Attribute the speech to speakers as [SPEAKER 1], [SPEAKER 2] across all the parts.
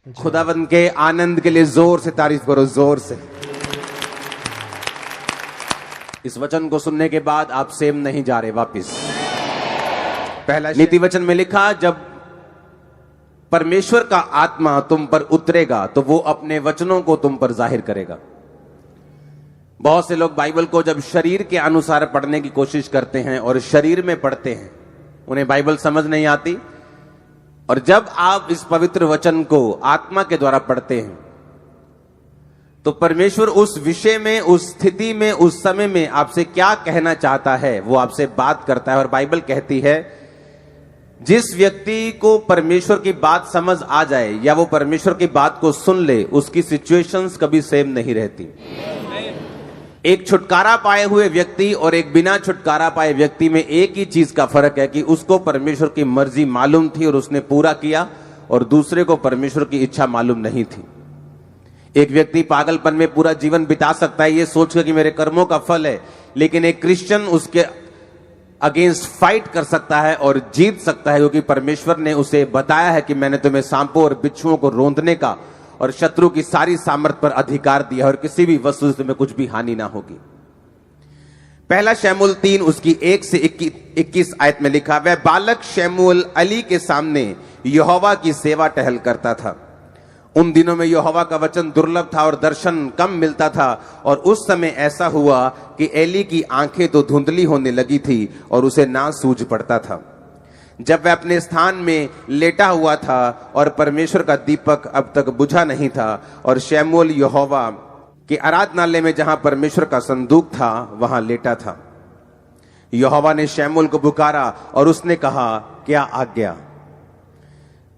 [SPEAKER 1] खुदावंद के आनंद के लिए जोर से तारीफ करो, जोर से। इस वचन को सुनने के बाद आप सेम नहीं जा रहे वापिस। पहला नीति वचन में लिखा, जब परमेश्वर का आत्मा तुम पर उतरेगा तो वो अपने वचनों को तुम पर जाहिर करेगा। बहुत से लोग बाइबल को जब शरीर के अनुसार पढ़ने की कोशिश करते हैं और शरीर में पढ़ते हैं, उन्हें बाइबल समझ नहीं आती। और जब आप इस पवित्र वचन को आत्मा के द्वारा पढ़ते हैं तो परमेश्वर उस विषय में, उस स्थिति में, उस समय में आपसे क्या कहना चाहता है वो आपसे बात करता है। और बाइबल कहती है जिस व्यक्ति को परमेश्वर की बात समझ आ जाए या वो परमेश्वर की बात को सुन ले, उसकी सिचुएशंस कभी सेम नहीं रहती। एक छुटकारा पाए हुए व्यक्ति और एक बिना छुटकारा पाए व्यक्ति में एक ही चीज का फर्क है कि उसको परमेश्वर की मर्जी मालूम थी और उसने पूरा किया, और दूसरे को परमेश्वर की इच्छा मालूम नहीं थी। एक व्यक्ति पागलपन में पूरा जीवन बिता सकता है ये सोचकर कि मेरे कर्मों का फल है, लेकिन एक क्रिश्चियन उसके अगेंस्ट फाइट कर सकता है और जीत सकता है, क्योंकि परमेश्वर ने उसे बताया है कि मैंने तुम्हें सांपों और बिच्छुओं को रौंदने का और शत्रु की सारी सामर्थ पर अधिकार दिया और किसी भी वस्तु से तुम्हें कुछ भी हानि ना होगी। पहला शमूएल 3 उसकी 1 से 21 आयत में लिखा, वह बालक शमूएल अली के सामने यहोवा की सेवा टहल करता था। उन दिनों में यहोवा का वचन दुर्लभ था और दर्शन कम मिलता था। और उस समय ऐसा हुआ कि एली की आंखें तो धुंधली होने लगी थी और उसे ना सूझ पड़ता था। जब वह अपने स्थान में लेटा हुआ था और परमेश्वर का दीपक अब तक बुझा नहीं था, और शमूएल यहोवा के आराधनालय में जहां परमेश्वर का संदूक था वहां लेटा था। यहोवा ने शमूएल को पुकारा और उसने कहा, क्या आज्ञा?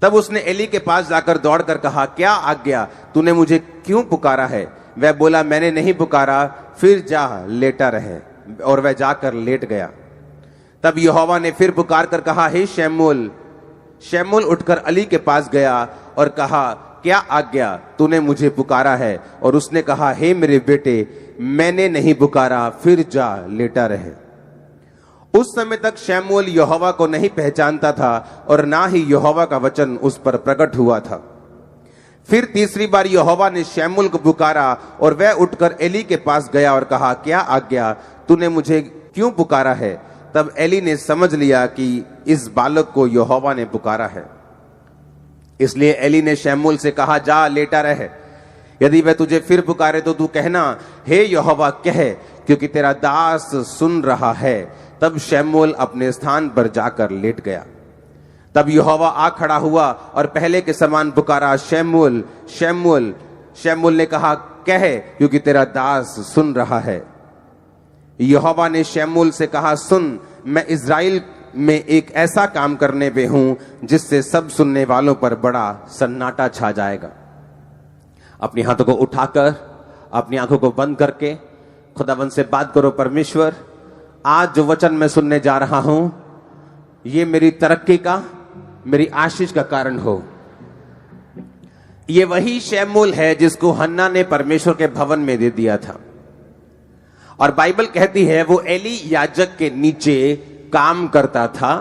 [SPEAKER 1] तब उसने एली के पास जाकर दौड़कर कहा, क्या आज्ञा? तूने मुझे क्यों पुकारा है? वह बोला, मैंने नहीं पुकारा, फिर जा लेटा रहे। और वह जाकर लेट गया। तब यहोवा ने फिर पुकार कर कहा, हे शमूएल। शमूएल उठकर अली के पास गया और कहा, क्या आज्ञा? तूने मुझे पुकारा है। और उसने कहा, हे मेरे बेटे, मैंने नहीं पुकारा, फिर जा लेटा रहे। उस समय तक शमूएल यहोवा को नहीं पहचानता था और ना ही यहोवा का वचन उस पर प्रकट हुआ था। फिर तीसरी बार यहोवा ने शमूएल को पुकारा और वह उठकर एली के पास गया और कहा, क्या आज्ञा? तूने मुझे क्यों पुकारा है? तब एली ने समझ लिया कि इस बालक को यहोवा ने पुकारा है। इसलिए एली ने शमूएल से कहा, जा लेटा रहे। यदि वह तुझे फिर पुकारे तो तू कहना, हे यहोवा कह, क्योंकि तेरा दास सुन रहा है। तब शमूएल अपने स्थान पर जाकर लेट गया। तब यहोवा आ खड़ा हुआ और पहले के समान पुकारा, शमूएल, शमूएल। शमूएल ने कहा, कह, क्योंकि तेरा दास सुन रहा है। यहोवा ने शमूएल से कहा, सुन, मैं इस्राएल में एक ऐसा काम करने पे हूं जिससे सब सुनने वालों पर बड़ा सन्नाटा छा जाएगा। अपनी हाथों को उठाकर, अपनी आंखों को बंद करके खुदावंद से बात करो, परमेश्वर, आज जो वचन मैं सुनने जा रहा हूं ये मेरी तरक्की का, मेरी आशीष का कारण हो। ये वही शमूएल है जिसको हन्ना ने परमेश्वर के भवन में दे दिया था। और बाइबल कहती है वो एली याजक के नीचे काम करता था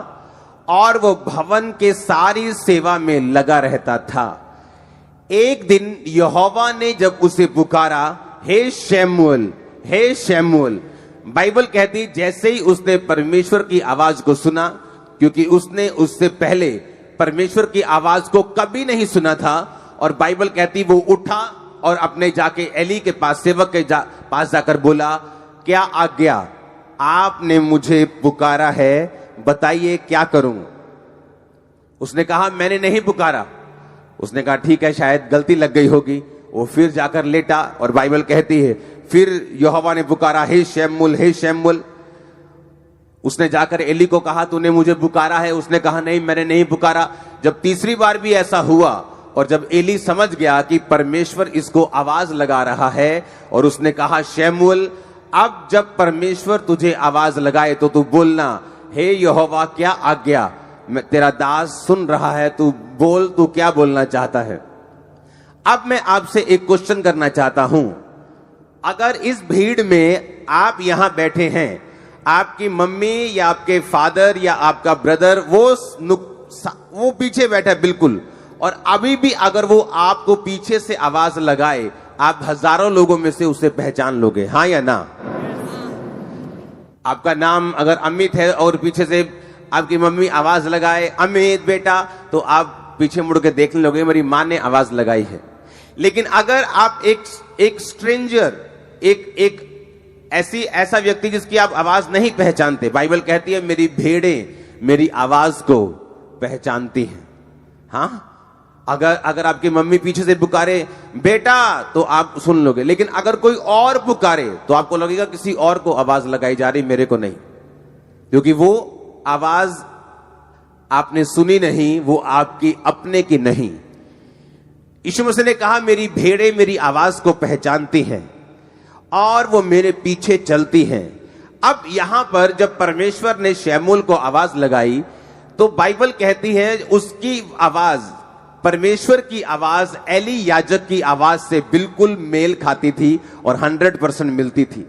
[SPEAKER 1] और वो भवन के सारी सेवा में लगा रहता था। एक दिन यहोवा ने जब उसे पुकारा, हे शमूएल, हे शमूएल। बाइबल कहती जैसे ही उसने परमेश्वर की आवाज को सुना, क्योंकि उसने उससे पहले परमेश्वर की आवाज को कभी नहीं सुना था, और बाइबल कहती वो उठा और अपने जाके एली के पास, सेवक के पास जाकर बोला, क्या आज्ञा? आपने मुझे पुकारा है, बताइए क्या करूं? उसने कहा, मैंने नहीं पुकारा। उसने कहा, ठीक है, शायद गलती लग गई होगी। वो फिर जाकर लेटा और बाइबल कहती है फिर यहोवा ने पुकारा, हे शमूएल, हे शमूएल। उसने जाकर एली को कहा, तूने मुझे पुकारा है? उसने कहा, नहीं, मैंने नहीं पुकारा। जब तीसरी बार भी ऐसा हुआ और जब एली समझ गया कि परमेश्वर इसको आवाज लगा रहा है, और उसने कहा, शमूएल, अब जब परमेश्वर तुझे आवाज लगाए तो तू बोलना, हे यहोवा, क्या आज्ञा? मैं तेरा दास सुन रहा है, तू बोल, तू क्या बोलना चाहता है? अब मैं आपसे एक क्वेश्चन करना चाहता हूं। अगर इस भीड़ में आप यहां बैठे हैं, आपकी मम्मी या आपके फादर या आपका ब्रदर वो पीछे बैठा है बिल्कुल, और अभी भी अगर वो आपको पीछे से आवाज लगाए, आप हजारों लोगों में से उसे पहचान लोगे, हाँ या ना? आपका नाम अगर अमित है और पीछे से आपकी मम्मी आवाज लगाए, अमित बेटा, तो आप पीछे मुड़ के देखने लोगे, मेरी मां ने आवाज लगाई है। लेकिन अगर आप एक स्ट्रेंजर, एक ऐसा व्यक्ति जिसकी आप आवाज नहीं पहचानते, बाइबल कहती है मेरी भेड़ें मेरी आवाज को पहचानती हैं। हाँ, अगर आपकी मम्मी पीछे से पुकारे बेटा, तो आप सुन लोगे। लेकिन अगर कोई और पुकारे तो आपको लगेगा किसी और को आवाज लगाई जा रही, मेरे को नहीं, क्योंकि वो आवाज आपने सुनी नहीं, वो आपकी अपने की नहीं। यीशु मसीह ने कहा मेरी भेड़ें मेरी आवाज को पहचानती हैं और वो मेरे पीछे चलती हैं। अब यहां पर जब परमेश्वर ने शमूएल को आवाज लगाई, तो बाइबल कहती है उसकी आवाज, परमेश्वर की आवाज एली याजक की आवाज से बिल्कुल मेल खाती थी और 100% मिलती थी।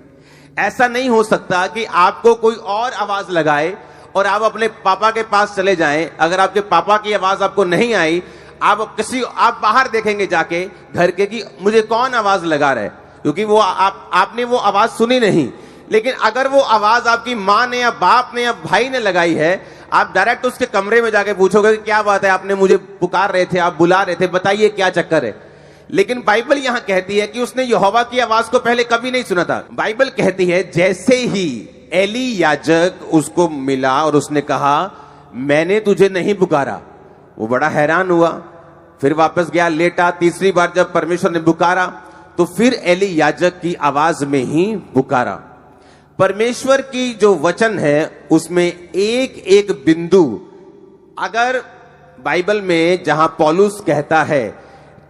[SPEAKER 1] ऐसा नहीं हो सकता कि आपको कोई और आवाज लगाए और आप अपने पापा के पास चले जाएं। अगर आपके पापा की आवाज आपको नहीं आई, आप बाहर देखेंगे जाके घर के कि मुझे कौन आवाज लगा रहा है, क्योंकि वो आपने वो आवाज सुनी नहीं। लेकिन अगर वो आवाज आपकी मां ने या बाप ने या भाई ने लगाई है, आप डायरेक्ट उसके कमरे में जाके पूछोगे कि क्या बात है, आपने मुझे पुकार रहे थे, आप बुला रहे थे, बताइए क्या चक्कर है। लेकिन बाइबल यहां कहती है कि उसने यहोवा की आवाज को पहले कभी नहीं सुना था। बाइबल कहती है जैसे ही एली याजक उसको मिला और उसने कहा मैंने तुझे नहीं पुकारा, वो बड़ा हैरान हुआ, फिर वापस गया, लेटा। तीसरी बार जब परमेश्वर ने पुकारा तो फिर एली याजक की आवाज में ही पुकारा। परमेश्वर की जो वचन है उसमें एक एक बिंदु, अगर बाइबल में जहां पौलुस कहता है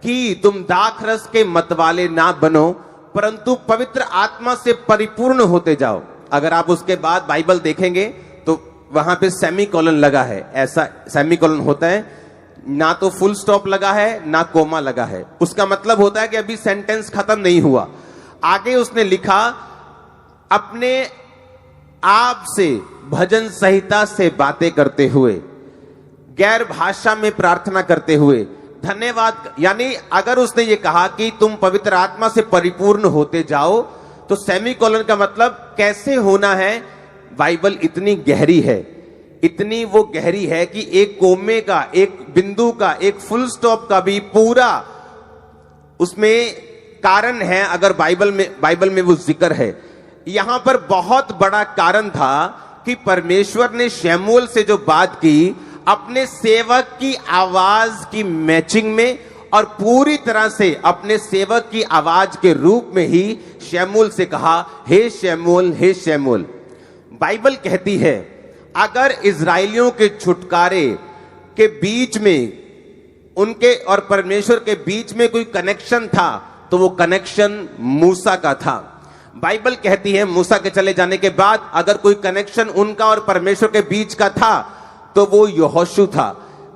[SPEAKER 1] कि तुम दाखरस के मतवाले ना बनो परंतु पवित्र आत्मा से परिपूर्ण होते जाओ, अगर आप उसके बाद बाइबल देखेंगे तो वहां पे सेमीकोलन लगा है। ऐसा सेमीकोलन होता है, ना तो फुल स्टॉप लगा है ना कोमा लगा है। उसका मतलब होता है कि अभी सेंटेंस खत्म नहीं हुआ। आगे उसने लिखा अपने आप से भजन संहिता से बातें करते हुए, गैर भाषा में प्रार्थना करते हुए, धन्यवाद। यानी अगर उसने ये कहा कि तुम पवित्र आत्मा से परिपूर्ण होते जाओ, तो सेमीकोलन का मतलब कैसे होना है। बाइबल इतनी गहरी है, इतनी वो गहरी है कि एक कोमे का, एक बिंदु का, एक फुल स्टॉप का भी पूरा उसमें कारण है। अगर बाइबल में वो जिक्र है, यहां पर बहुत बड़ा कारण था कि परमेश्वर ने शमूएल से जो बात की, अपने सेवक की आवाज की मैचिंग में और पूरी तरह से अपने सेवक की आवाज के रूप में ही शमूएल से कहा हे शमूएल, हे शमूएल। बाइबल कहती है अगर इजराइलियों के छुटकारे के बीच में, उनके और परमेश्वर के बीच में कोई कनेक्शन था, तो वो कनेक्शन मूसा का था। बाइबल कहती है मूसा के चले जाने के बाद अगर कोई कनेक्शन उनका और परमेश्वर के बीच का था तो वो यहोशू था,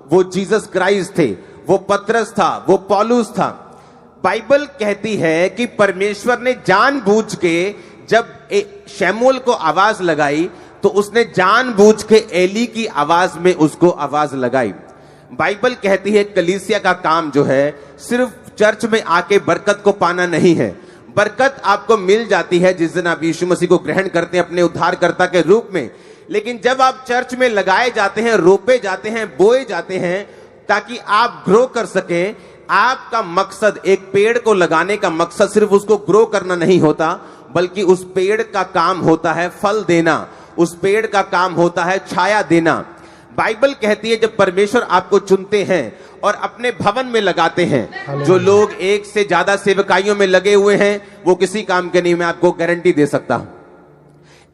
[SPEAKER 1] वो जीसस क्राइस्ट थे, वो पतरस था, वो पौलुस था। बाइबल कहती है कि परमेश्वर ने जानबूझ के जब शमूएल को आवाज लगाई तो उसने जानबूझ के एली की आवाज में उसको आवाज लगाई। बाइबल कहती है कलीसिया का काम जो है सिर्फ चर्च में आके बरकत को पाना नहीं है। बरकत आपको मिल जाती है जिस दिन आप यीशु मसीह को ग्रहण करते हैं अपने उद्धारकर्ता के रूप में। लेकिन जब आप चर्च में लगाए जाते हैं, रोपे जाते हैं, बोए जाते हैं ताकि आप ग्रो कर सकें, आपका मकसद, एक पेड़ को लगाने का मकसद सिर्फ उसको ग्रो करना नहीं होता, बल्कि उस पेड़ का काम होता है फल देना, उस पेड़ का काम होता है छाया देना। बाइबल कहती है जब परमेश्वर आपको चुनते हैं और अपने भवन में लगाते हैं, जो लोग एक से ज्यादा सेवकाइयों में लगे हुए हैं वो किसी काम के नहीं, मैं आपको गारंटी दे सकता हूं।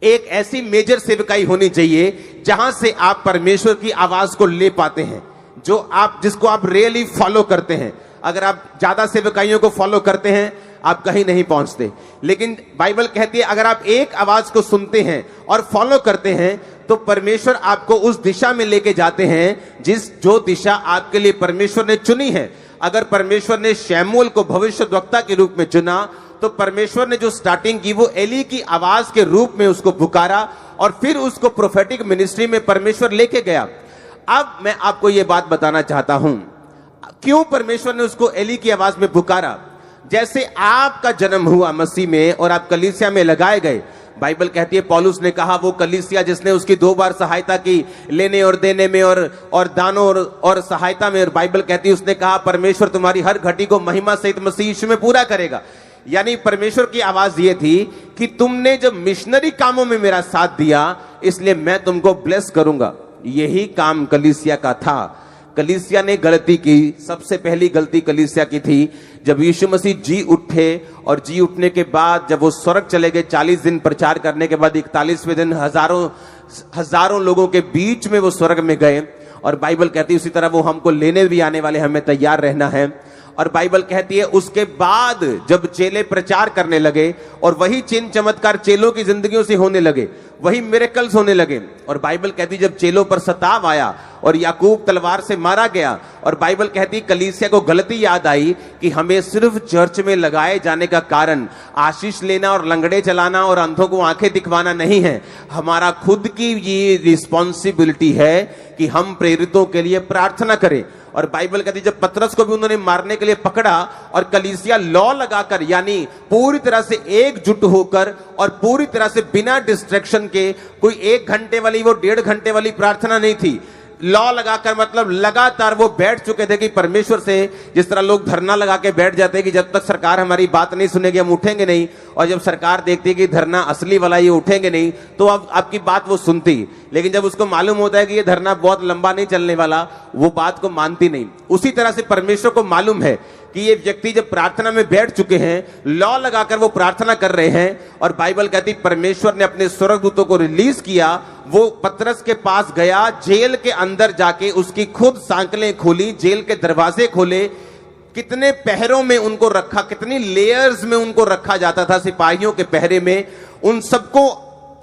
[SPEAKER 1] एक ऐसी मेजर सेवकाई होनी चाहिए जहां से आप परमेश्वर की आवाज को ले पाते हैं, जिसको आप रियली फॉलो करते हैं। अगर आप ज्यादा सेवकाइयों को फॉलो करते हैं आप कहीं नहीं पहुंचते। लेकिन बाइबल कहती है अगर आप एक आवाज को सुनते हैं और फॉलो करते हैं तो परमेश्वर आपको उस दिशा में लेके जाते हैं जो दिशा आपके लिए परमेश्वर ने चुनी है। अगर परमेश्वर ने शमूएल को भविष्यद्वक्ता के रूप में चुना तो परमेश्वर ने जो स्टार्टिंग की वो एली की आवाज के रूप में उसको पुकारा और फिर उसको प्रोफेटिक मिनिस्ट्री में परमेश्वर लेके गया। अब मैं आपको यह बात बताना चाहता हूं, क्यों परमेश्वर ने उसको एली की आवाज में पुकारा? जैसे आपका जन्म हुआ मसीह में और आप कलीसिया में लगाए गए, बाइबल कहती है, पौलुस ने कहा वो कलीसिया जिसने उसकी 2 बार सहायता की, लेने और देने में और दानों और सहायता में, और बाइबल कहती है उसने कहा परमेश्वर तुम्हारी हर घटी को महिमा सहित मसीह यीशु में पूरा करेगा। यानी परमेश्वर की आवाज ये थी कि तुमने जब मिशनरी कामों में मेरा साथ दिया इसलिए मैं तुमको ब्लेस करूंगा। यही काम कलीसिया का था। कलीसिया ने गलती की, सबसे पहली गलती कलीसिया की थी जब यीशु मसीह जी उठे, और जी उठने के बाद जब वो स्वर्ग चले गए, 40 दिन प्रचार करने के बाद 41वें दिन हजारों लोगों के बीच में वो स्वर्ग में गए। और बाइबल कहती है उसी तरह वो हमको लेने भी आने वाले, हमें तैयार रहना है। और बाइबल कहती है उसके बाद जब चेले प्रचार करने लगे और वही चिन्ह चमत्कार चेलों की जिंदगियों से होने लगे, वही मिरेकल्स होने लगे, और बाइबल कहती जब चेलों पर सताव आया और याकूब तलवार से मारा गया, और बाइबल कहती कलीसिया को गलती याद आई कि हमें सिर्फ चर्च में लगाए जाने का कारण आशीष लेना और लंगड़े चलाना और अंधों को आंखें दिखवाना नहीं है। हमारा खुद की ये रिस्पॉन्सिबिलिटी है कि हम प्रेरितों के लिए प्रार्थना करें। और बाइबल कहती जब पतरस को भी उन्होंने मारने के लिए पकड़ा और कलीसिया लॉ लगाकर, यानी पूरी तरह से एकजुट होकर और पूरी तरह से बिना डिस्ट्रैक्शन के, कोई 1 घंटे वाली वो 1.5 घंटे वाली प्रार्थना नहीं थी, लॉ लगाकर मतलब लगातार वो बैठ चुके थे कि परमेश्वर से, जिस तरह लोग धरना लगा के बैठ जाते हैं कि जब तक सरकार हमारी बात नहीं सुनेगी हम उठेंगे नहीं, और जब सरकार देखती है कि धरना असली वाला ये उठेंगे नहीं तो अब आपकी बात वो सुनती, लेकिन जब उसको मालूम होता है कि ये धरना बहुत लंबा नहीं चलने वाला, वो बात को मानती नहीं। उसी तरह से परमेश्वर को मालूम है कि ये व्यक्ति जब प्रार्थना में बैठ चुके हैं, लॉ लगाकर वो प्रार्थना कर रहे हैं, और बाइबल कहती परमेश्वर ने अपने स्वर्गदूतों को रिलीज किया। वो पतरस के पास गया, जेल के अंदर जाके उसकी खुद सांकलें खोली, जेल के दरवाजे खोले, कितने पहरों में उनको रखा, कितनी लेयर्स में उनको रखा जाता था सिपाहियों के पहरे में, उन सबको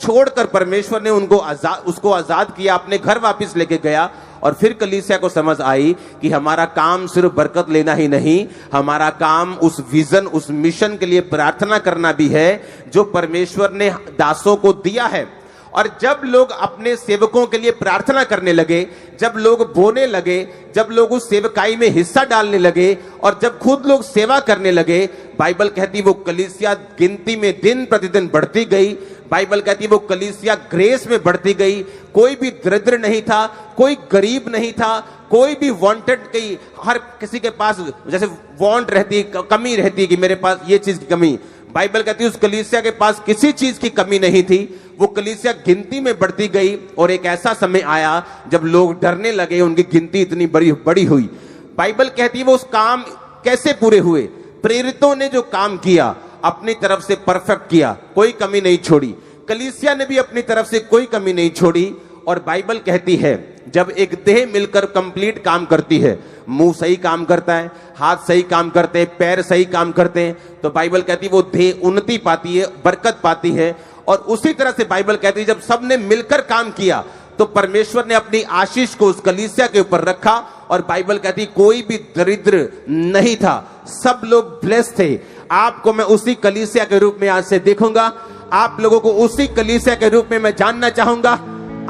[SPEAKER 1] छोड़कर परमेश्वर ने उसको आजाद किया, अपने घर वापस लेके गया। और फिर कलीसिया को समझ आई कि हमारा काम सिर्फ बरकत लेना ही नहीं, हमारा काम उस विजन, उस मिशन के लिए प्रार्थना करना भी है जो परमेश्वर ने दासों को दिया है। और जब लोग अपने सेवकों के लिए प्रार्थना करने लगे, जब लोग बोने लगे, जब लोग उस सेवकाई में हिस्सा डालने लगे और जब खुद लोग सेवा करने लगे, बाइबल कहती वो कलीसिया गिनती में दिन प्रतिदिन बढ़ती गई। बाइबल कहती वो कलीसिया ग्रेस में बढ़ती गई। कोई भी दरिद्र नहीं था, कोई गरीब नहीं था, कोई भी वांटेड, की हर किसी के पास जैसे वांट रहती, कमी रहती कि मेरे पास ये चीज की कमी, बाइबल कहती है उस कलीसिया के पास किसी चीज की कमी नहीं थी। वो कलीसिया गिनती में बढ़ती गई और एक ऐसा समय आया जब लोग डरने लगे, उनकी गिनती इतनी बड़ी हुई। बाइबल कहती है वो उस काम कैसे पूरे हुए? प्रेरितों ने जो काम किया अपनी तरफ से परफेक्ट किया, कोई कमी नहीं छोड़ी। कलीसिया ने भी अपनी तरफ से कोई कमी नहीं छोड़ी। और बाइबल कहती है जब एक देह मिलकर कंप्लीट काम करती है, मुंह सही काम करता है, हाथ सही काम करते हैं, पैर सही काम करते हैं, तो बाइबल कहती है वो देह उन्नति पाती है, बरकत पाती है। और उसी तरह से बाइबल कहती है जब सबने मिलकर काम किया तो परमेश्वर ने अपनी आशीष को उस कलीसिया के ऊपर रखा। और बाइबल कहती है कोई भी दरिद्र नहीं था, सब लोग ब्लेस थे। आपको मैं उसी कलीसिया के रूप में आज से देखूंगा, आप लोगों को उसी कलीसिया के रूप में मैं जानना चाहूंगा।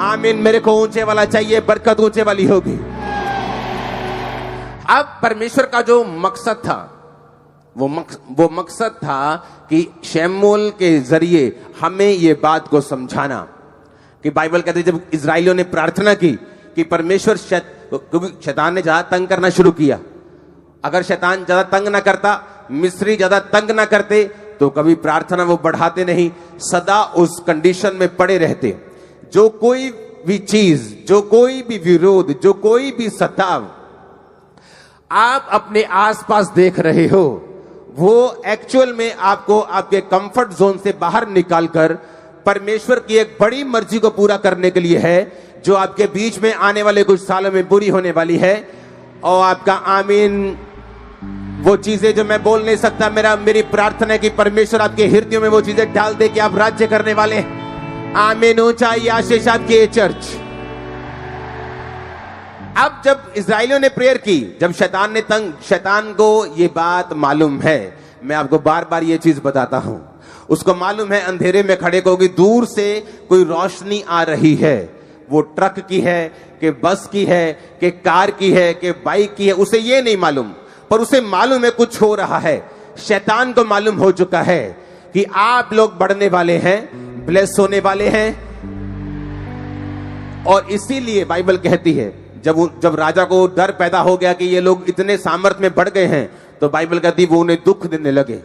[SPEAKER 1] आमीन। मेरे को ऊंचे वाला चाहिए, बरकत ऊंचे वाली होगी। अब परमेश्वर का जो मकसद था वो मकसद था कि शमूएल के जरिए हमें ये बात को समझाना कि बाइबल कहती है जब इजराइलियों ने प्रार्थना की कि परमेश्वर, क्योंकि शैतान ने ज्यादा तंग करना शुरू किया, अगर शैतान ज्यादा तंग ना करता, मिस्री ज्यादा तंग ना करते तो कभी प्रार्थना वो बढ़ाते नहीं, सदा उस कंडीशन में पड़े रहते। जो कोई भी चीज, जो कोई भी विरोध, जो कोई भी सताव आप अपने आसपास देख रहे हो, वो एक्चुअल में आपको आपके कंफर्ट जोन से बाहर निकालकर परमेश्वर की एक बड़ी मर्जी को पूरा करने के लिए है, जो आपके बीच में आने वाले कुछ सालों में पूरी होने वाली है। और आपका आमीन। वो चीजें जो मैं बोल नहीं सकता, मेरी प्रार्थना है कि परमेश्वर आपके हृदयों में वो चीजें डाल दे कि आप राज्य करने वाले। आमीन। ऊंचाई आशीष आपकी चर्च। अब जब इजराइलियों ने प्रेयर की, जब शैतान को ये बात मालूम है, मैं आपको बार बार ये चीज बताता हूं, उसको मालूम है अंधेरे में खड़े को कि दूर से कोई रोशनी आ रही है। वो ट्रक की है कि बस की है कि कार की है कि बाइक की है, उसे ये नहीं मालूम, पर उसे मालूम है कुछ हो रहा है। शैतान को मालूम हो चुका है कि आप लोग बढ़ने वाले हैं, ब्लेस होने वाले हैं। और इसीलिए बाइबल कहती है जब राजा को डर पैदा हो गया कि ये लोग इतने सामर्थ में बढ़ गए हैं, तो बाइबल कहती वो उन्हें दुख देने लगे,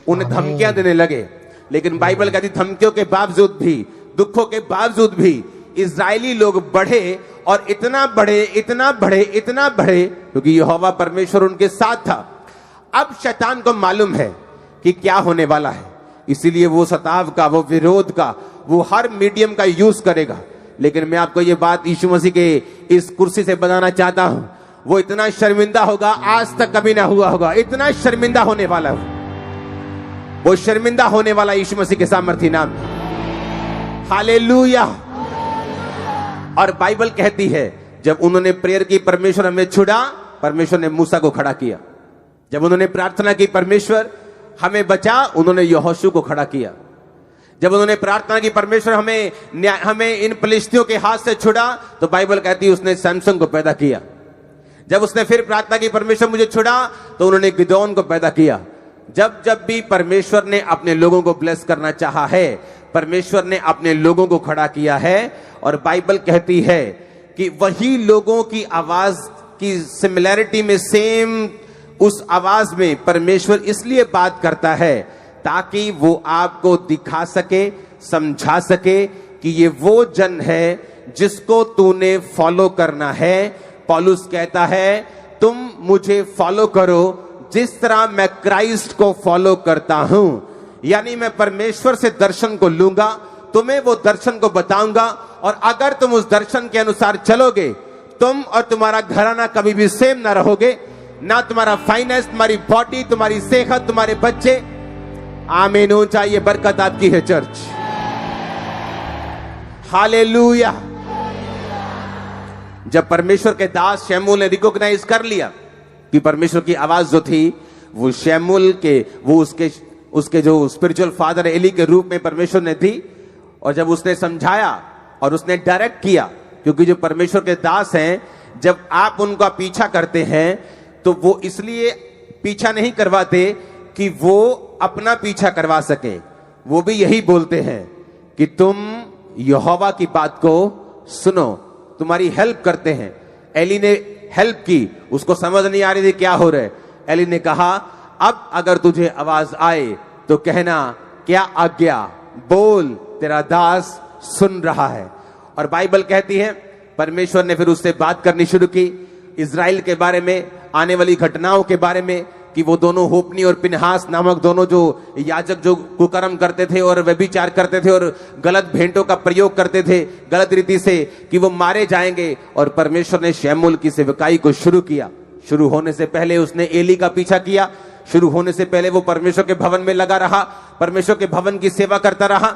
[SPEAKER 1] उन्हें धमकियां देने लगे। लेकिन बाइबल कहती धमकियों के बावजूद भी, दुखों के बावजूद भी इजरायली लोग बढ़े, और इतना बढ़े, इतना बढ़े, इतना बढ़े, क्योंकि यहोवा परमेश्वर उनके साथ था। अब शैतान को मालूम है कि क्या होने वाला है, इसीलिए वो सताव का, वो विरोध का, वो हर मीडियम का यूज करेगा। लेकिन मैं आपको ये बात यीशु मसीह के इस कुर्सी से बताना चाहता हूं, वो इतना शर्मिंदा होगा, आज तक कभी ना हुआ होगा, इतना शर्मिंदा होने वाला है। वो शर्मिंदा होने वाला यीशु मसीह के सामर्थी नाम में। हालेलुया। और बाइबल कहती है जब उन्होंने प्रेयर की, परमेश्वर हमें छुड़ा, परमेश्वर ने मूसा को खड़ा किया। जब उन्होंने प्रार्थना की, परमेश्वर हमें बचा, उन्होंने यहोशू को खड़ा किया। जब उन्होंने प्रार्थना की, परमेश्वर हमें इन फलिश्तियों के हाथ से छुड़ा, तो बाइबल कहती है उसने सैमसन को पैदा किया। जब उसने फिर प्रार्थना की, परमेश्वर मुझे छुड़ा, तो उन्होंने गिदोन को पैदा किया। जब भी परमेश्वर ने अपने लोगों को ब्लेस करना चाहा है, परमेश्वर ने अपने लोगों को खड़ा किया है। और बाइबल कहती है कि वही लोगों की आवाज की सिमिलैरिटी में, सेम उस आवाज में परमेश्वर इसलिए बात करता है ताकि वो आपको दिखा सके, समझा सके कि ये वो जन है जिसको तूने फॉलो करना है। पौलुस कहता है तुम मुझे फॉलो करो जिस तरह मैं क्राइस्ट को फॉलो करता हूं। यानी मैं परमेश्वर से दर्शन को लूंगा, तुम्हें वो दर्शन को बताऊंगा, और अगर तुम उस दर्शन के अनुसार चलोगे, तुम और तुम्हारा घराना कभी भी सेम ना रहोगे, ना तुम्हारा फाइनेंस, तुम्हारी बॉडी, तुम्हारी सेहत, तुम्हारे बच्चे। आमीन होना चाहिए। बरकत आपकी है चर्च। हालेलुया। जब परमेश्वर के दास शमूएल ने रिकॉग्नाइज कर लिया कि परमेश्वर की आवाज जो थी वो शमूएल के, वो उसके जो स्पिरिचुअल फादर एली के रूप में परमेश्वर ने दी, और जब उसने समझाया और उसने डायरेक्ट किया, क्योंकि जो परमेश्वर के दास हैं, जब आप उनका पीछा करते हैं तो वो इसलिए पीछा नहीं करवाते कि वो अपना पीछा करवा सके। वो भी यही बोलते हैं कि तुम यहोवा की बात को सुनो, तुम्हारी हेल्प करते हैं। एली ने हेल्प की, उसको समझ नहीं आ रही थी क्या हो रहा है। एली ने कहा अब अगर तुझे आवाज आए तो कहना क्या आज्ञा, बोल, तेरा दास सुन रहा है। और बाइबल कहती है परमेश्वर ने फिर उससे बात करनी शुरू की, इजराइल के बारे में, आने वाली घटनाओं के बारे में, कि वो दोनों होपनी और पिनहास नामक दोनों जो याजक जो कुकर्म करते थे और व्यभिचार करते थे और गलत भेंटों का प्रयोग करते थे गलत रीति से, कि वो मारे जाएंगे। और परमेश्वर ने शमूएल की सेवकाई को शुरू किया। शुरू होने से पहले उसने एली का पीछा किया। शुरू होने से पहले वो परमेश्वर के भवन में लगा रहा, परमेश्वर के भवन की सेवा करता रहा।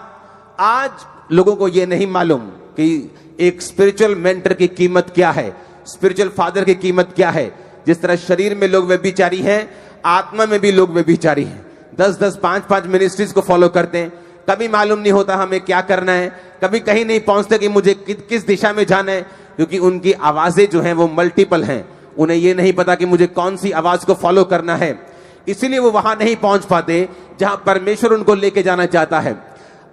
[SPEAKER 1] आज लोगों को ये नहीं मालूम कि एक स्पिरिचुअल मेंटर की कीमत क्या है, स्पिरिचुअल फादर की कीमत क्या है। जिस तरह शरीर में लोग व्यभिचारी हैं, आत्मा में भी लोग व्यभिचारी हैं। 10-10, 5-5 मिनिस्ट्रीज को फॉलो करते हैं, कभी मालूम नहीं होता हमें क्या करना है, कभी कहीं नहीं पहुंचते कि मुझे किस दिशा में जाना है, क्योंकि उनकी आवाजें जो हैं वो मल्टीपल हैं। उन्हें ये नहीं पता कि मुझे कौन सी आवाज को फॉलो करना है, इसीलिए वो वहां नहीं पहुंच पाते जहां परमेश्वर उनको लेके जाना चाहता है।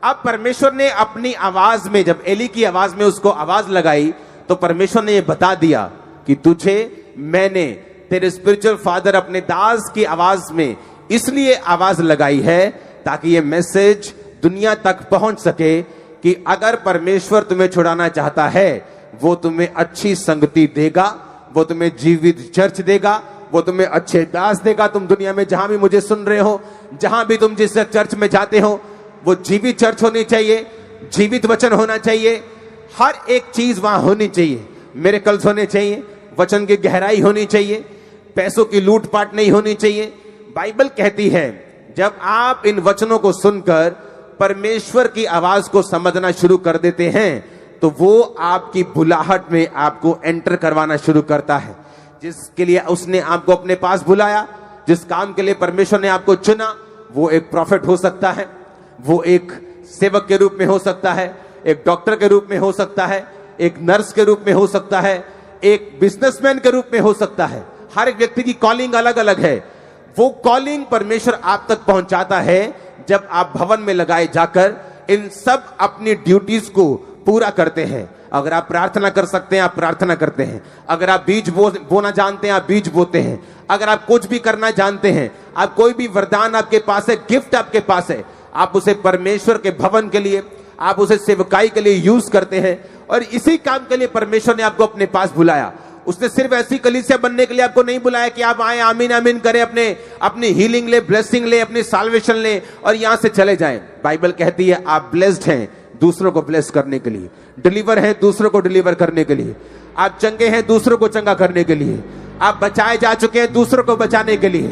[SPEAKER 1] अब परमेश्वर ने अपनी आवाज में, जब एली की आवाज में उसको आवाज लगाई, तो परमेश्वर ने ये बता दिया कि तुझे मैंने, तेरे स्पिरिचुअल फादर अपने दास की आवाज में इसलिए आवाज लगाई है ताकि ये मैसेज दुनिया तक पहुंच सके कि अगर परमेश्वर तुम्हें छुड़ाना चाहता है, वो तुम्हें अच्छी संगति देगा, वो तुम्हें जीवित चर्च देगा, वो तुम्हें अच्छे दास देगा। तुम दुनिया में जहां भी मुझे सुन रहे हो, जहां भी तुम जिस चर्च में जाते हो, वो जीवित चर्च होनी चाहिए, जीवित वचन होना चाहिए, हर एक चीज वहां होनी चाहिए। मिरेकल्स होने चाहिए, वचन की गहराई होनी चाहिए, पैसों की लूटपाट नहीं होनी चाहिए। बाइबल कहती है जब आप इन वचनों को सुनकर परमेश्वर की आवाज को समझना शुरू कर देते हैं, तो वो आपकी बुलाहट में आपको एंटर करवाना शुरू करता है। जिसके लिए उसने आपको अपने पास बुलाया, जिस काम के लिए परमेश्वर ने आपको चुना, वो एक प्रॉफिट हो सकता है, वो एक सेवक के रूप में हो सकता है, एक डॉक्टर के रूप में हो सकता है, एक नर्स के रूप में हो सकता है, एक बिजनेसमैन के रूप में हो सकता है। हर एक व्यक्ति की कॉलिंग अलग अलग है। वो कॉलिंग परमेश्वर आप तक पहुंचाता है जब आप भवन में लगाए जाकर इन सब अपनी ड्यूटीज को पूरा करते हैं। अगर आप प्रार्थना कर सकते हैं, आप प्रार्थना करते हैं। अगर आप बीज बोना जानते हैं, आप बीज बोते हैं। अगर आप कुछ भी करना जानते हैं, आप कोई भी वरदान आपके पास है, गिफ्ट आपके पास है, आप उसे परमेश्वर के भवन के लिए, आप उसे सेवकाई के लिए यूज करते हैं। और इसी काम के लिए परमेश्वर ने आपको अपने पास बुलाया। उसने सिर्फ ऐसी कलीसिया बनने के लिए आपको नहीं बुलाया कि आप आए, आमीन आमीन करें, अपनी हीलिंग ले, ब्लेसिंग ले, अपनी साल्वेशन ले और यहां से चले जाएं। बाइबल कहती है आप ब्लेस्ड हैं दूसरों को ब्लेस करने के लिए, डिलीवर हैं दूसरों को डिलीवर करने के लिए, आप चंगे हैं दूसरों को चंगा करने के लिए, आप बचाए जा चुके हैं दूसरों को बचाने के लिए।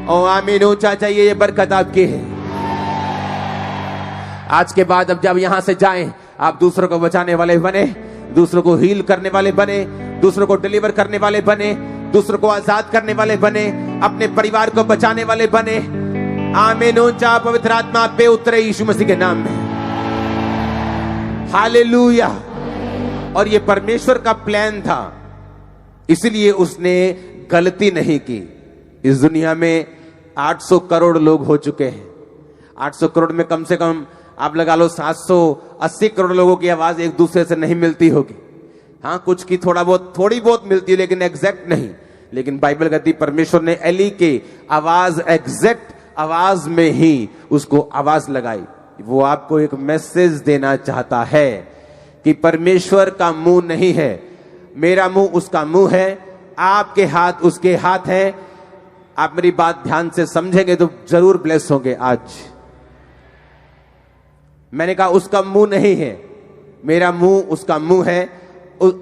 [SPEAKER 1] ओ आमीन, ऊंचा चाहिए, ये बरकत आपकी है। आज के बाद अब जब यहां से जाएं, आप दूसरों को बचाने वाले बने, दूसरों को हील करने वाले बने, दूसरों को डिलीवर करने वाले बने, दूसरों को आजाद करने वाले बने, अपने परिवार को बचाने वाले बने। आमीन, ऊंचा, पवित्र आत्मा आप पे उतरे यीशु मसीह के नाम में। हालेलुया। और ये परमेश्वर का प्लान था, इसलिए उसने गलती नहीं की। इस दुनिया में 800 करोड़ लोग हो चुके हैं। 800 करोड़ में कम से कम आप लगा लो 780 करोड़ लोगों की आवाज एक दूसरे से नहीं मिलती होगी। हाँ, कुछ की थोड़ी बहुत मिलती है, लेकिन एग्जैक्ट नहीं। लेकिन बाइबल कहती परमेश्वर ने एली के आवाज, एग्जैक्ट आवाज में ही उसको आवाज लगाई। वो आपको एक मैसेज देना चाहता है कि परमेश्वर का मुंह नहीं है, मेरा मुंह उसका मुंह है, आपके हाथ उसके हाथ हैं। आप मेरी बात ध्यान से समझेंगे तो जरूर ब्लेस होंगे। आज मैंने कहा उसका मुंह नहीं है, मेरा मुंह उसका मुंह है,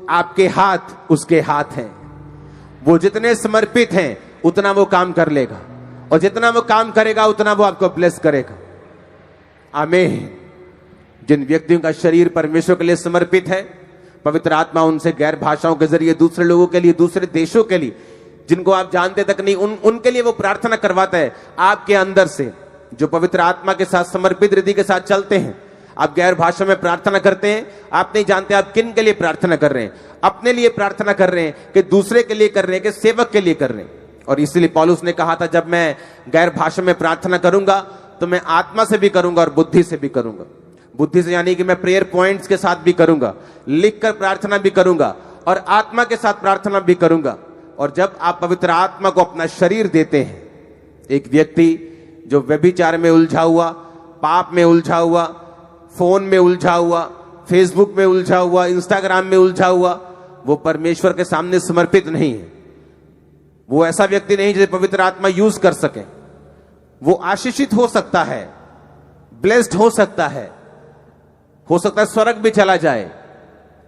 [SPEAKER 1] आपके हाथ उसके हाथ हैं। वो जितने समर्पित हैं उतना वो काम कर लेगा, और जितना वो काम करेगा उतना वो आपको ब्लेस करेगा। आमीन। जिन व्यक्तियों का शरीर परमेश्वर के लिए समर्पित है, पवित्र आत्मा उनसे गैर भाषाओं के जरिए दूसरे लोगों के लिए, दूसरे देशों के लिए, जिनको आप जानते तक नहीं, उनके लिए वो प्रार्थना करवाता है आपके अंदर से। जो पवित्र आत्मा के साथ समर्पित रीति के साथ चलते हैं, आप गैर भाषा में प्रार्थना करते हैं, आप नहीं जानते आप किन के लिए प्रार्थना कर रहे हैं। अपने लिए प्रार्थना कर रहे हैं कि दूसरे के लिए कर रहे हैं कि सेवक के लिए कर रहे हैं। और इसलिए पौलुस ने कहा था, जब मैं गैर भाषा में प्रार्थना करूंगा तो मैं आत्मा से भी करूंगा और बुद्धि से भी करूंगा। बुद्धि से यानी कि मैं प्रेयर पॉइंट्स के साथ भी करूंगा, लिखकर प्रार्थना भी करूंगा, और आत्मा के साथ प्रार्थना भी करूंगा। और जब आप पवित्र आत्मा को अपना शरीर देते हैं, एक व्यक्ति जो व्यभिचार में उलझा हुआ, पाप में उलझा हुआ, फोन में उलझा हुआ, फेसबुक में उलझा हुआ, इंस्टाग्राम में उलझा हुआ, वो परमेश्वर के सामने समर्पित नहीं है। वो ऐसा व्यक्ति नहीं जिसे पवित्र आत्मा यूज कर सके। वो आशीषित हो सकता है, ब्लेस्ड हो सकता है स्वर्ग भी चला जाए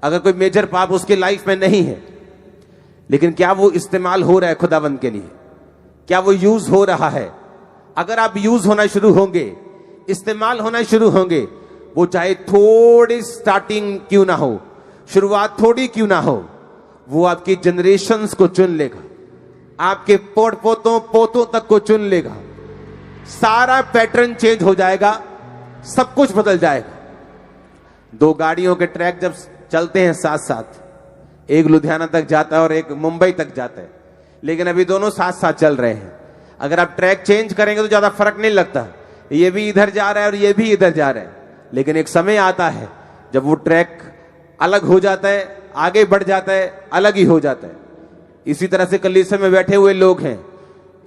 [SPEAKER 1] अगर कोई मेजर पाप उसकी लाइफ में नहीं है। लेकिन क्या वो इस्तेमाल हो रहा है खुदावंद के लिए? क्या वो यूज हो रहा है? अगर आप यूज होना शुरू होंगे, इस्तेमाल होना शुरू होंगे, वो चाहे थोड़ी स्टार्टिंग क्यों ना हो, शुरुआत थोड़ी क्यों ना हो, वो आपकी जनरेशंस को चुन लेगा, आपके पोतों तक को चुन लेगा। सारा पैटर्न चेंज हो जाएगा, सब कुछ बदल जाएगा। 2 गाड़ियों के ट्रैक जब चलते हैं साथ साथ, एक लुधियाना तक जाता है और एक मुंबई तक जाता है, लेकिन अभी दोनों साथ साथ चल रहे हैं। अगर आप ट्रैक चेंज करेंगे तो ज्यादा फर्क नहीं लगता, ये भी इधर जा रहा है और ये भी इधर जा रहा है। लेकिन एक समय आता है जब वो ट्रैक अलग हो जाता है, आगे बढ़ जाता है, अलग ही हो जाता है। इसी तरह से कलीसिया में बैठे हुए लोग हैं,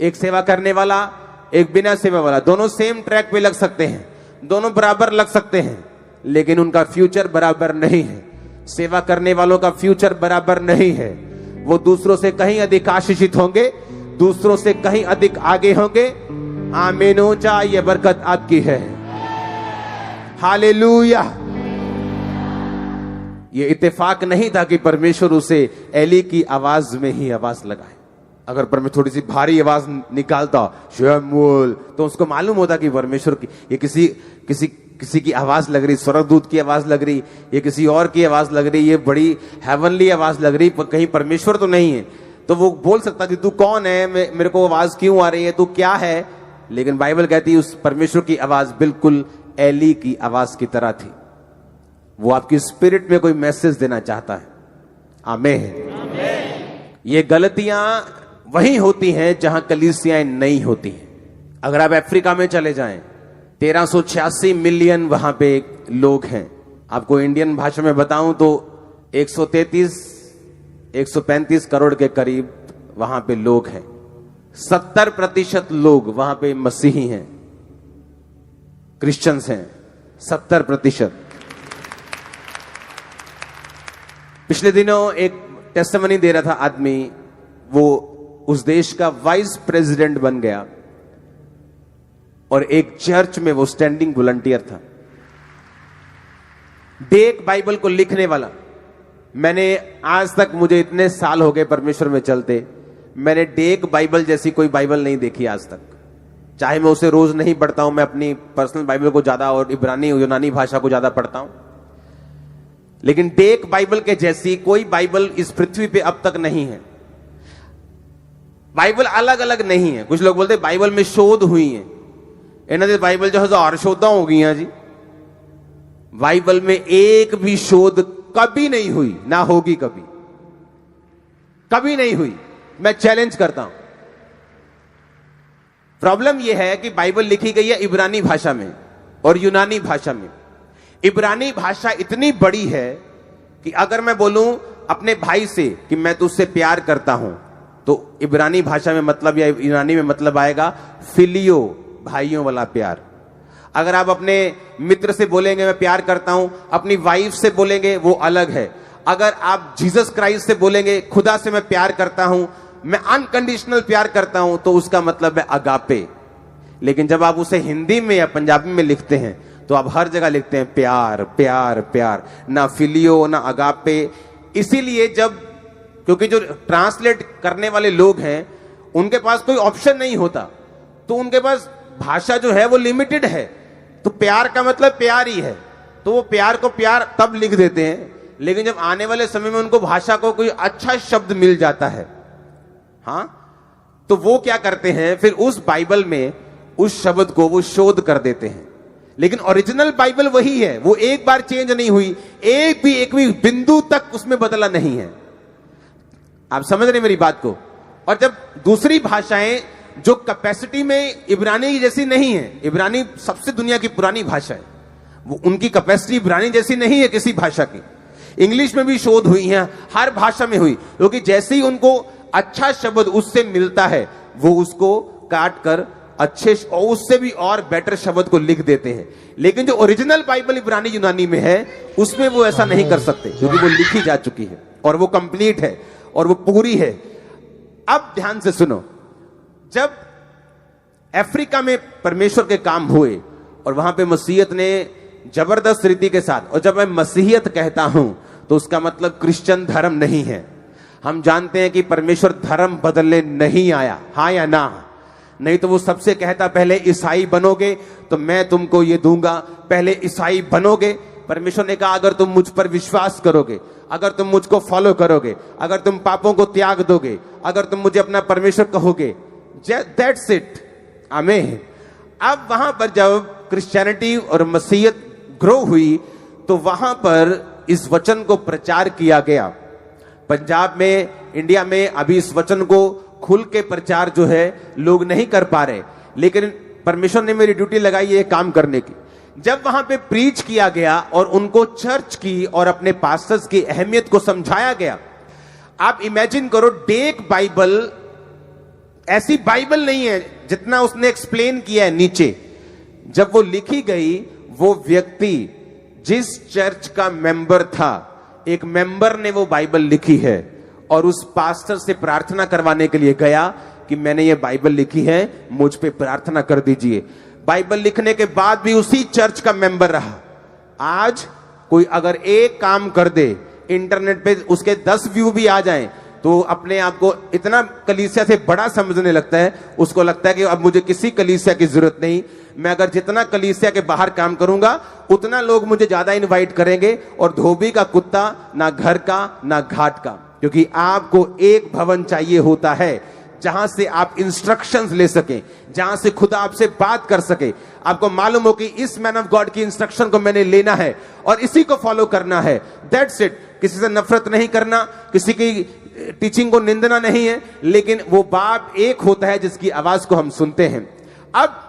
[SPEAKER 1] एक सेवा करने वाला, एक बिना सेवा वाला, दोनों सेम ट्रैक पे लग सकते हैं, दोनों बराबर लग सकते हैं, लेकिन उनका फ्यूचर बराबर नहीं है। सेवा करने वालों का फ्यूचर बराबर नहीं है। वो दूसरों से कहीं अधिक आशीषित होंगे, दूसरों से कहीं अधिक आगे होंगे। आमीन, ऊंचा, ये बरकत आपकी है। हालेलुया। ये इत्तेफाक नहीं था कि परमेश्वर उसे एली की आवाज में ही आवाज लगाए। अगर परमेश्वर थोड़ी सी भारी आवाज निकालता, शमूएल, तो उसको मालूम होता कि परमेश्वर की ये किसी की आवाज लग रही, स्वर्गदूत की आवाज लग रही, ये किसी और की आवाज लग रही, ये बड़ी हेवनली आवाज लग रही, कहीं परमेश्वर तो नहीं है। तो वो बोल सकता कि तू कौन है, मेरे को आवाज क्यों आ रही है, तू क्या है। लेकिन बाइबल कहती है उस परमेश्वर की आवाज बिल्कुल एली की आवाज की तरह थी। वो आपकी स्पिरिट में कोई मैसेज देना चाहता है। आमीन। ये गलतियां वही होती हैं जहां कलीसियाएं नहीं होती हैं। अगर आप अफ्रीका में चले जाएं, 1386 मिलियन वहां पे लोग हैं। आपको इंडियन भाषा में बताऊं तो 135 करोड़ के करीब वहां पे लोग हैं। 70% लोग वहां पे मसीही हैं, क्रिश्चियंस हैं, 70%। पिछले दिनों एक टेस्टिमनी दे रहा था आदमी, वो उस देश का वाइस प्रेसिडेंट बन गया और एक चर्च में वो स्टैंडिंग वॉलंटियर था। डेक बाइबल को लिखने वाला। मैंने आज तक, मुझे इतने साल हो गए परमेश्वर में चलते, मैंने डेक बाइबल जैसी कोई बाइबल नहीं देखी आज तक। चाहे मैं उसे रोज नहीं पढ़ता हूं, मैं अपनी पर्सनल बाइबल को ज्यादा और इब्रानी यूनानी भाषा को ज्यादा पढ़ता हूं, लेकिन डेक बाइबल के जैसी कोई बाइबल इस पृथ्वी पे अब तक नहीं है। बाइबल अलग अलग नहीं है। कुछ लोग बोलते हैं बाइबल में शोध हुई है। इन्होंने बाइबल जो 1000 शोधा हो गई हैं जी। बाइबल में एक भी शोध कभी नहीं हुई, ना होगी कभी, कभी नहीं हुई। मैं चैलेंज करता हूं। प्रॉब्लम यह है कि बाइबल लिखी गई है इब्रानी भाषा में और यूनानी भाषा में। इब्रानी भाषा इतनी बड़ी है कि अगर मैं बोलूं अपने भाई से कि मैं तुझसे प्यार करता हूं, तो इब्रानी भाषा में मतलब या यूनानी में मतलब आएगा फिलियो, भाइयों वाला प्यार। अगर आप अपने मित्र से बोलेंगे मैं प्यार करता हूं, अपनी वाइफ से बोलेंगे, वो अलग है। अगर आप जीसस क्राइस्ट से बोलेंगे खुदा से मैं प्यार करता हूं, मैं अनकंडीशनल प्यार करता हूं, तो उसका मतलब है अगापे। लेकिन जब आप उसे हिंदी में या पंजाबी में लिखते हैं तो आप हर जगह लिखते हैं प्यार प्यार प्यार, ना फिलियो ना अगापे। इसीलिए क्योंकि जो ट्रांसलेट करने वाले लोग हैं उनके पास कोई ऑप्शन नहीं होता, तो उनके पास भाषा जो है वो लिमिटेड है। तो प्यार का मतलब प्यार ही है, तो वो प्यार को प्यार तब लिख देते हैं। लेकिन जब आने वाले समय में उनको भाषा को कोई अच्छा शब्द मिल जाता है, हां, तो वो क्या करते हैं, फिर उस बाइबल में उस शब्द को वो शोध कर देते हैं। लेकिन ओरिजिनल बाइबल वही है, वो एक बार चेंज नहीं हुई, एक भी बिंदु तक उसमें बदला नहीं है। आप समझ रहे मेरी बात को। और जब दूसरी भाषाएं जो कैपेसिटी में इब्रानी की जैसी नहीं है, इब्रानी सबसे दुनिया की पुरानी भाषा है, वो उनकी कैपेसिटी इब्रानी जैसी नहीं है किसी भाषा की। इंग्लिश में भी शोध हुई है, हर भाषा में हुई, क्योंकि जैसे ही उनको अच्छा शब्द उससे मिलता है वो उसको काट कर अच्छे और उससे भी और बेटर शब्द को लिख देते हैं। लेकिन जो ओरिजिनल बाइबल इब्रानी यूनानी में है उसमें वो ऐसा नहीं कर सकते, क्योंकि वो लिखी जा चुकी है और वो कंप्लीट है और वो पूरी है। अब ध्यान से सुनो, जब अफ्रीका में परमेश्वर के काम हुए और वहां पे मसीहत ने जबरदस्त रीति के साथ, और जब मैं मसीहियत कहता हूं तो उसका मतलब क्रिश्चियन धर्म नहीं है। हम जानते हैं कि परमेश्वर धर्म बदलने नहीं आया, हां या ना? नहीं तो वो सबसे कहता पहले ईसाई बनोगे तो मैं तुमको ये दूंगा, पहले ईसाई बनोगे। परमेश्वर ने कहा अगर तुम मुझ पर विश्वास करोगे, अगर तुम मुझको फॉलो करोगे, अगर तुम पापों को त्याग दोगे, अगर तुम मुझे अपना परमेश्वर कहोगे, दैट्स इट, आमीन। अब वहां पर जब क्रिश्चियनिटी और मसीहत ग्रो हुई तो वहां पर इस वचन को प्रचार किया गया। पंजाब में, इंडिया में अभी इस वचन को खुल के प्रचार जो है लोग नहीं कर पा रहे, लेकिन परमेश्वर ने मेरी ड्यूटी लगाई ये काम करने की। जब वहां पे प्रीच किया गया और उनको चर्च की और अपने पास्टर्स की अहमियत को समझाया गया। आप इमेजिन करो, डेक बाइबल ऐसी बाइबल नहीं है जितना उसने एक्सप्लेन किया है नीचे। जब वो लिखी गई, वो व्यक्ति जिस चर्च का मेंबर था, एक मेंबर ने वो बाइबल लिखी है और उस पास्टर से प्रार्थना करवाने के लिए गया कि मैंने ये बाइबल लिखी है, मुझ पे प्रार्थना कर दीजिए। बाइबल लिखने के बाद भी उसी चर्च का मेंबर रहा। आज कोई अगर एक काम कर दे, इंटरनेट पे उसके 10 व्यू भी आ जाएं, तो अपने आप को इतना कलीसिया से बड़ा समझने लगता है। उसको लगता है कि अब मुझे किसी कलीसिया की जरूरत नहीं, मैं अगर जितना कलीसिया के बाहर काम करूंगा उतना लोग मुझे ज्यादा इनवाइट करेंगे, और धोबी का कुत्ता ना घर का ना घाट का, क्योंकि आपको एक भवन चाहिए होता है जहां से आप इंस्ट्रक्शंस ले सके, जहां से खुदा आपसे बात कर सके, आपको मालूम हो कि इस मैन ऑफ गॉड की इंस्ट्रक्शन को मैंने लेना है और इसी को फॉलो करना है। That's it. किसी से नफरत नहीं करना, किसी की टीचिंग को निंदना नहीं है, लेकिन वो बाप एक होता है जिसकी आवाज को हम सुनते हैं। अब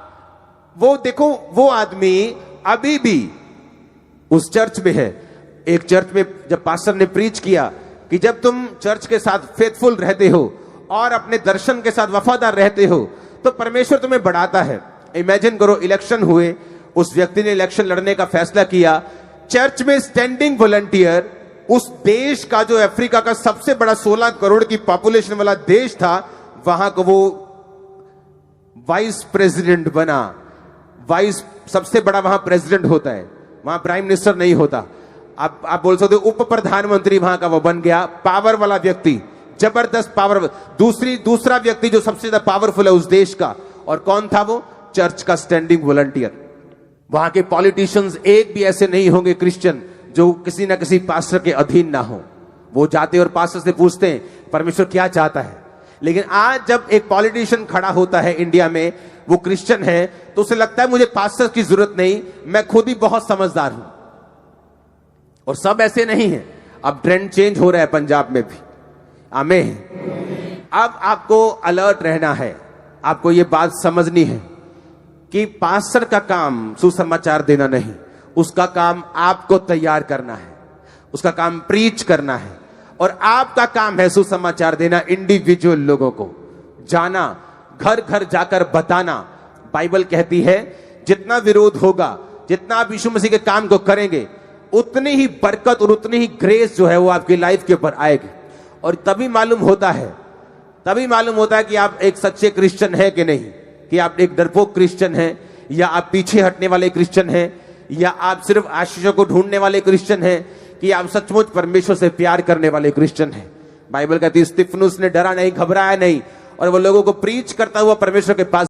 [SPEAKER 1] वो देखो, वो आदमी अभी भी उस चर्च में है। एक चर्च में जब पास्टर ने प्रीच किया कि जब तुम चर्च के साथ फेथफुल रहते हो और अपने दर्शन के साथ वफादार रहते हो तो परमेश्वर तुम्हें बढ़ाता है। इमेजिन करो, इलेक्शन हुए, उस व्यक्ति ने इलेक्शन लड़ने का फैसला किया, चर्च में स्टैंडिंग वॉलंटियर, उस देश का जो अफ्रीका का सबसे बड़ा 16 करोड़ की पॉपुलेशन वाला देश था, वहां को वो वाइस प्रेसिडेंट बना। वाइस सबसे बड़ा वहां प्रेसिडेंट होता है, वहां प्राइम मिनिस्टर नहीं होता। आप बोल सकते हो उप प्रधानमंत्री वहां का वो बन गया, पावर वाला व्यक्ति, जबरदस्त पावर। दूसरा व्यक्ति जो सबसे ज्यादा पावरफुल है उस देश का, और कौन था वो? चर्च का स्टैंडिंग वॉलंटियर। वहां के पॉलिटिशियंस एक भी ऐसे नहीं होंगे क्रिश्चियन जो किसी ना किसी पास्टर के अधीन ना हो। वो जाते और पास्टर से पूछते हैं परमेश्वर क्या चाहता है। लेकिन आज जब एक पॉलिटिशियन खड़ा होता है इंडिया में, वो क्रिश्चियन है, तो उसे लगता है मुझे पास्टर की जरूरत नहीं, मैं खुद ही बहुत समझदार हूं। और सब ऐसे नहीं है। अब ट्रेंड चेंज हो रहा है पंजाब में भी। आमीन। अब आपको अलर्ट रहना है, आपको यह बात समझनी है कि पास्टर का काम सुसमाचार देना नहीं, उसका काम आपको तैयार करना है, उसका काम प्रीच करना है, और आपका काम है सुसमाचार देना इंडिविजुअल लोगों को, जाना, घर घर जाकर बताना। बाइबल कहती है जितना विरोध होगा, जितना आप यीशु मसीह के काम को करेंगे, उतनी ही बरकत और उतनी ही ग्रेस जो है वो आपकी लाइफ के ऊपर आएगी। और तभी मालूम होता है कि आप एक सच्चे क्रिश्चियन है कि नहीं, कि आप एक डरपोक क्रिश्चियन हैं, या आप पीछे हटने वाले क्रिश्चियन हैं, या आप सिर्फ आशीषों को ढूंढने वाले क्रिश्चियन हैं, कि आप सचमुच परमेश्वर से प्यार करने वाले क्रिश्चियन हैं। बाइबल कहती है स्तिफनुस ने डरा नहीं, घबराया नहीं, और वो लोगों को प्रीच करता हुआ परमेश्वर के पास